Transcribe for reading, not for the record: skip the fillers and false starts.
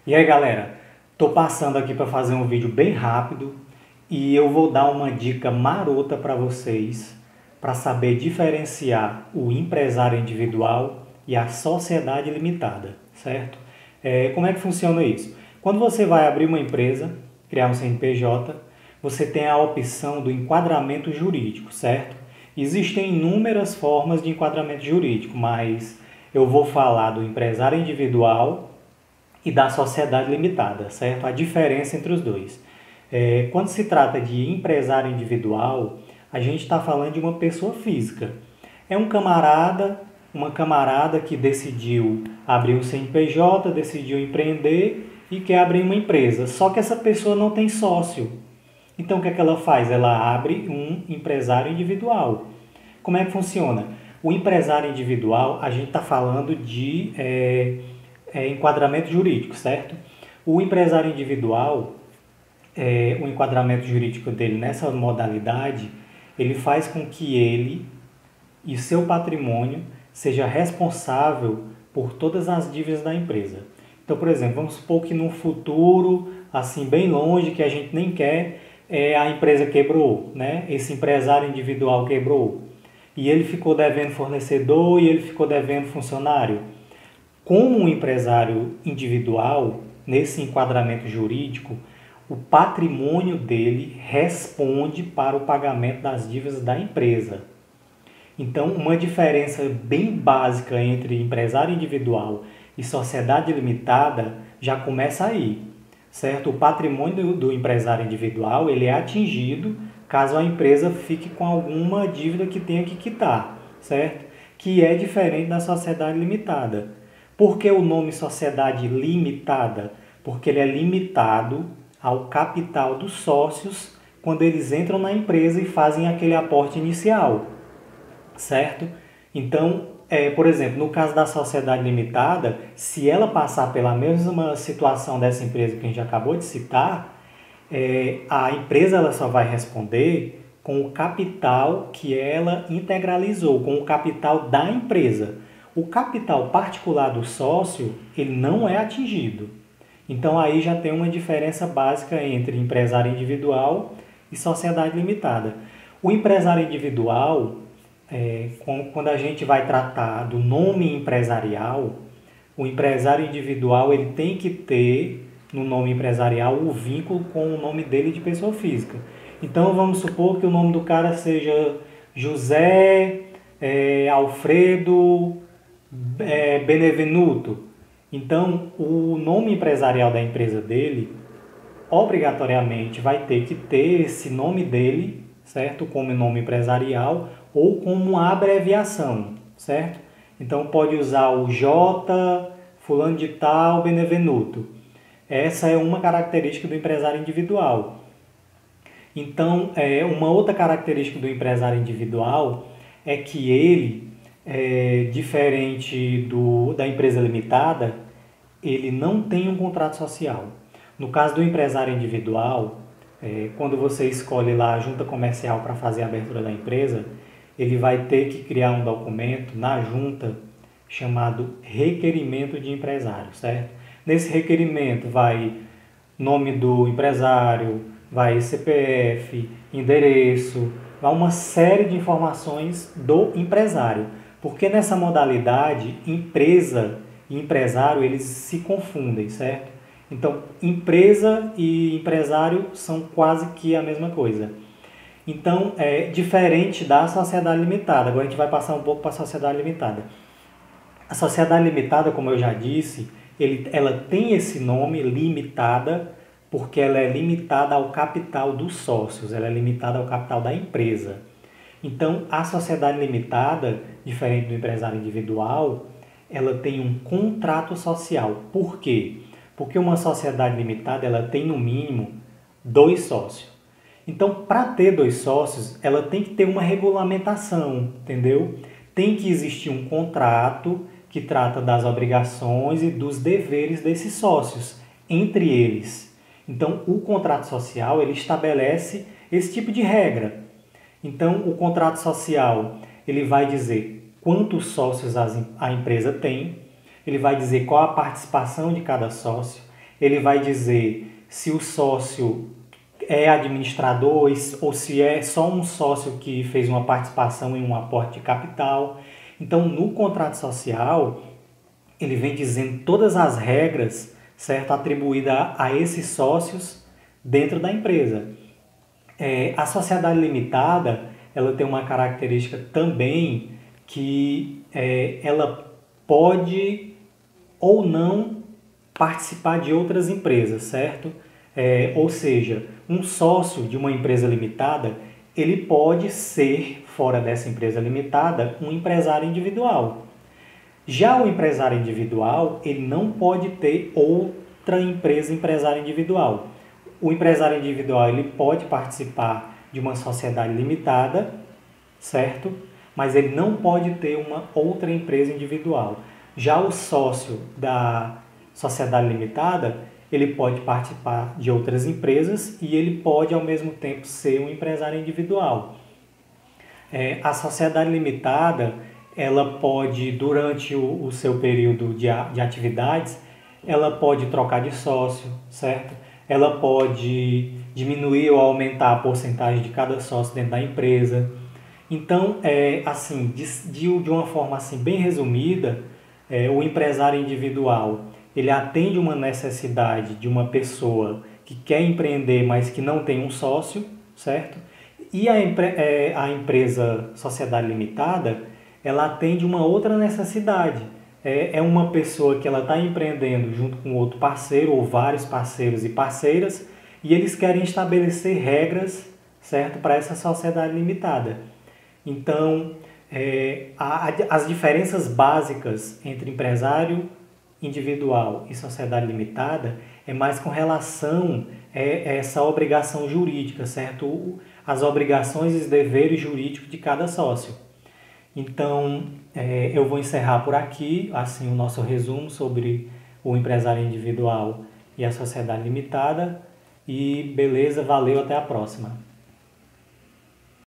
E aí galera, tô passando aqui para fazer um vídeo bem rápido e eu vou dar uma dica marota para vocês para saber diferenciar o empresário individual e a sociedade limitada, certo? Como é que funciona isso? Quando você vai abrir uma empresa, criar um CNPJ, você tem a opção do enquadramento jurídico, certo? Existem inúmeras formas de enquadramento jurídico, mas eu vou falar do empresário individual e da sociedade limitada, certo? A diferença entre os dois. Quando se trata de empresário individual, a gente está falando de uma pessoa física. É uma camarada que decidiu abrir um CNPJ, decidiu empreender e quer abrir uma empresa. Só que essa pessoa não tem sócio. Então o que é que ela faz? Ela abre um empresário individual. Como é que funciona? O empresário individual, a gente está falando de enquadramento jurídico, certo? O empresário individual, o enquadramento jurídico dele nessa modalidade, ele faz com que ele e seu patrimônio seja responsável por todas as dívidas da empresa. Então, por exemplo, vamos supor que no futuro, assim bem longe, que a gente nem quer, a empresa quebrou, né? Esse empresário individual quebrou e ele ficou devendo fornecedor e ele ficou devendo funcionário. Como um empresário individual, nesse enquadramento jurídico, o patrimônio dele responde para o pagamento das dívidas da empresa. Então, uma diferença bem básica entre empresário individual e sociedade limitada já começa aí, certo? O patrimônio do empresário individual ele é atingido caso a empresa fique com alguma dívida que tenha que quitar, certo? Que é diferente da sociedade limitada. Por que o nome sociedade limitada? Porque ele é limitado ao capital dos sócios quando eles entram na empresa e fazem aquele aporte inicial, certo? Então, por exemplo, no caso da sociedade limitada, se ela passar pela mesma situação dessa empresa que a gente acabou de citar, a empresa ela só vai responder com o capital que ela integralizou, com o capital da empresa. O capital particular do sócio, ele não é atingido. Então aí já tem uma diferença básica entre empresário individual e sociedade limitada. O empresário individual, quando a gente vai tratar do nome empresarial, o empresário individual ele tem que ter no nome empresarial o vínculo com o nome dele de pessoa física. Então vamos supor que o nome do cara seja José Alfredo Benevenuto. Então o nome empresarial da empresa dele obrigatoriamente vai ter que ter esse nome dele, certo? Como nome empresarial ou como uma abreviação, certo? Então pode usar o J, fulano de tal, Benevenuto. Essa é uma característica do empresário individual. Então, uma outra característica do empresário individual é que ele, diferente da empresa limitada, ele não tem um contrato social. No caso do empresário individual, quando você escolhe lá a junta comercial para fazer a abertura da empresa, ele vai ter que criar um documento na junta chamado requerimento de empresário, certo? Nesse requerimento vai nome do empresário, vai CPF, endereço, vai uma série de informações do empresário. Porque nessa modalidade, empresa e empresário, eles se confundem, certo? Então, empresa e empresário são quase que a mesma coisa. Então, é diferente da sociedade limitada. Agora a gente vai passar um pouco para a sociedade limitada. A sociedade limitada, como eu já disse, ela tem esse nome limitada porque ela é limitada ao capital dos sócios, ela é limitada ao capital da empresa. Então, a sociedade limitada, diferente do empresário individual, ela tem um contrato social. Por quê? Porque uma sociedade limitada ela tem no mínimo 2 sócios. Então, para ter 2 sócios, ela tem que ter uma regulamentação, entendeu? Tem que existir um contrato que trata das obrigações e dos deveres desses sócios, entre eles. Então, o contrato social ele estabelece esse tipo de regra. Então, o contrato social ele vai dizer quantos sócios a empresa tem, ele vai dizer qual a participação de cada sócio, ele vai dizer se o sócio é administrador ou se é só um sócio que fez uma participação em um aporte de capital. Então, no contrato social, ele vem dizendo todas as regras, certo, atribuídas a esses sócios dentro da empresa. A sociedade limitada, ela tem uma característica também que ela pode ou não participar de outras empresas, certo? Ou seja, um sócio de uma empresa limitada, ele pode ser, fora dessa empresa limitada, um empresário individual. Já o empresário individual, ele não pode ter outra empresa empresário individual. O empresário individual, ele pode participar de uma sociedade limitada, certo? Mas ele não pode ter uma outra empresa individual. Já o sócio da sociedade limitada, ele pode participar de outras empresas e ele pode, ao mesmo tempo, ser um empresário individual. A sociedade limitada, ela pode, durante o seu período de atividades, ela pode trocar de sócio, certo? Ela pode diminuir ou aumentar a porcentagem de cada sócio dentro da empresa. Então, assim, de uma forma assim, bem resumida, o empresário individual, ele atende uma necessidade de uma pessoa que quer empreender, mas que não tem um sócio, certo? E a empresa sociedade limitada, ela atende uma outra necessidade. É uma pessoa que ela está empreendendo junto com outro parceiro, ou vários parceiros e parceiras, e eles querem estabelecer regras, certo, para essa sociedade limitada. Então, as diferenças básicas entre empresário individual e sociedade limitada é mais com relação a essa obrigação jurídica, certo? As obrigações e os deveres jurídicos de cada sócio. Então, eu vou encerrar por aqui, assim, o nosso resumo sobre o empresário individual e a sociedade limitada. E beleza, valeu, até a próxima.